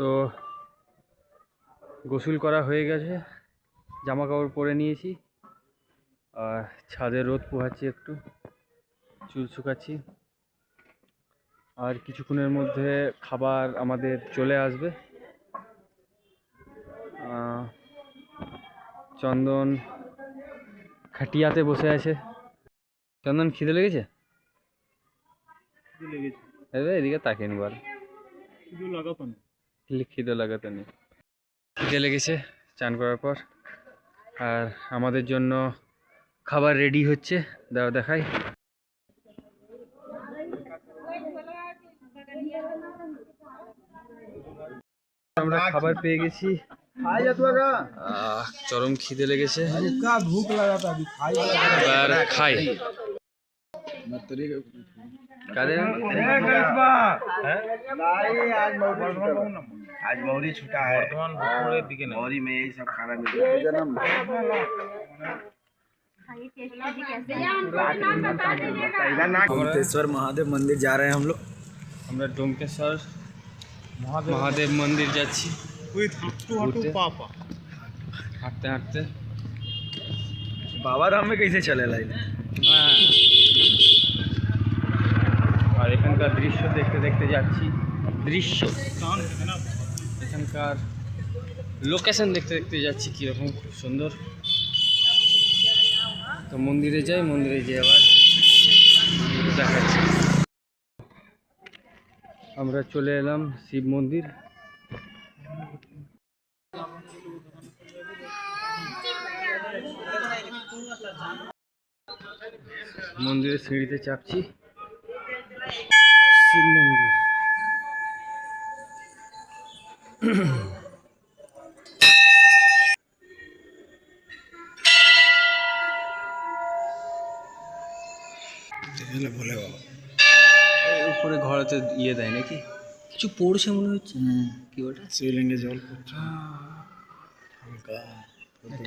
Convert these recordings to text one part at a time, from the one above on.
তো গোসল করা হয়ে গেছে, জামা কাপড় পরে নিয়েছি, আর ছাদে রোদ পোহাচ্ছি, একটু চুল শুকাচ্ছি। আর কিছুক্ষণের মধ্যে খাবার আমাদের চলে আসবে। চন্দন খাটিয়াতে বসে আছে। চন্দন খিদে লেগেছে? এদিকে তাকিয়ে নিবার খিদে লাগাতে নেই। খিদে লেগেছে চান করার পর। আর আমাদের জন্য খাবার রেডি হচ্ছে, দেখাই। আমরা খাবার পেয়ে গেছি, চরম খিদে লেগেছে, এবার খাই। आज मौरी छूटा है, मौरी में यही सब खाना मिलता है। डोमकेश्वर महादेव मंदिर जा रहे हैं हम लोग। আমরা ডোমকেশ্বর মহাদেব মন্দির যাচ্ছি হাঁটতে হাঁটতে। बाबा धाम में कैसे चले लाइन? হ্যাঁ, আর এখানকার দৃশ্য দেখতে দেখতে যাচ্ছি। এখানকার লোকেশন দেখতে দেখতে যাচ্ছি, কীরকম খুব সুন্দর। তো মন্দিরে যাই, মন্দিরে যেয়ে আবার দেখাচ্ছি। আমরা চলে এলাম শিব মন্দির। মন্দিরের সিঁড়িতে চাপছি, শিব মন্দির। भोले बाबा উপরে ঘরেতে ইয়ে দেয় নাকি, কিছু পড়ছে মনে হচ্ছে। কি ওটা? শিবলিঙ্গে জল পড়ছে।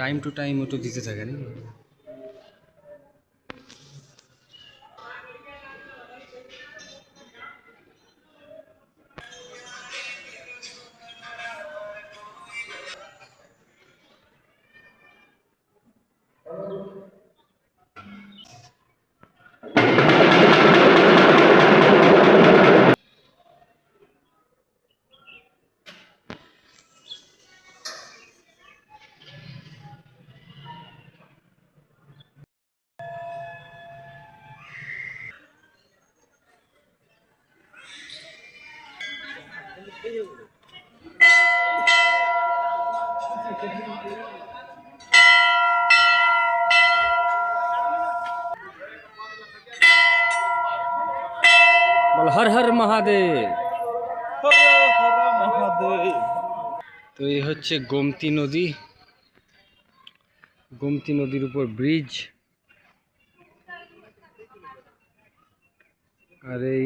টাইম টু টাইম ওটা দিতে থাকে নাকি? হর হর মহাদেব। তো এই হচ্ছে গোমতী নদী, গোমতী নদীর উপর ব্রিজ। আর এই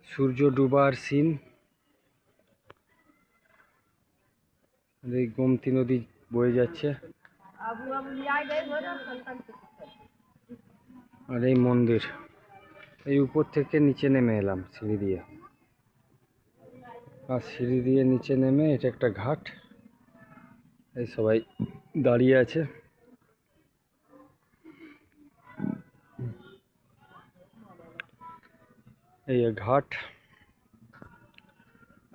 সূর্য ডুবার সিন। আর এই গোমতী নদী বয়ে যাচ্ছে, আর এই মন্দির। এই উপর থেকে নিচে নেমে এলাম সিঁড়ি দিয়ে, আর সিঁড়ি দিয়ে নিচে নেমে এটা একটা ঘাট। এই সবাই দাঁড়িয়ে আছে। এই ঘাট,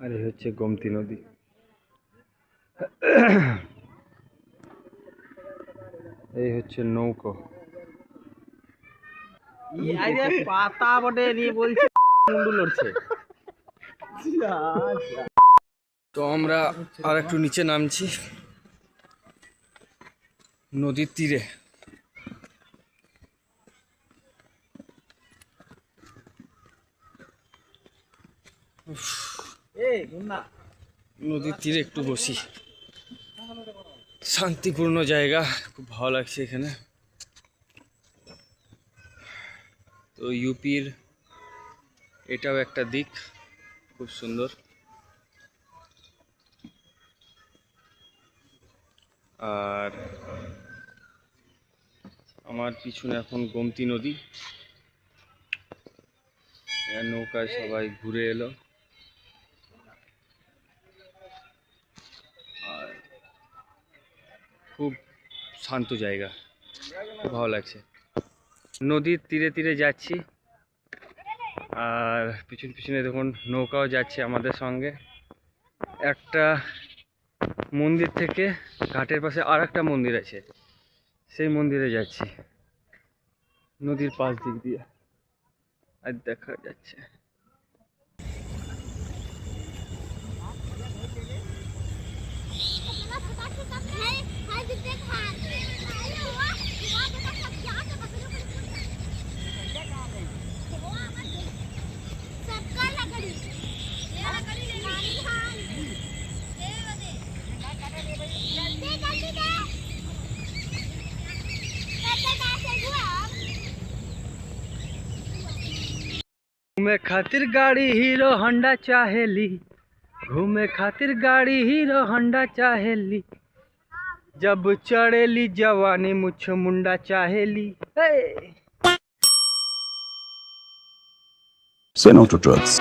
আর এই হচ্ছে গোমতী নদী। এই হচ্ছে নৌকো। পাতা বটে নিয়ে বলছে মুন্ডু লড়ছে। তো আমরা আর একটু নিচে নামছি নদীর তীরে। নদীর তীরে একটু বসি, শান্তিপূর্ণ জায়গা, খুব ভালো লাগছে এখানে। তো ইউপির এটাও একটা দিক, খুব সুন্দর। আর আমার পিছনে এখন গোমতী নদী, নৌকায় সবাই ঘুরে এলো। খুব শান্ত জায়গা, খুব ভালো লাগছে। নদীর তীরে তীরে যাচ্ছি, আর পিছনে দেখুন নৌকাও যাচ্ছে আমাদের সঙ্গে। একটা মন্দির থেকে ঘাটের পাশে আর একটা মন্দির আছে, সেই মন্দিরে যাচ্ছি নদীর পাশ দিক দিয়ে, আর দেখা যাচ্ছে। घूमे खातिर गाड़ी हीरो होंडा चाहेली, घूमे खातिर गाड़ी हीरो होंडा चाहेली, जब चढ़ेली जवानी मुछ मुंडा चाहेली। Say no to drugs.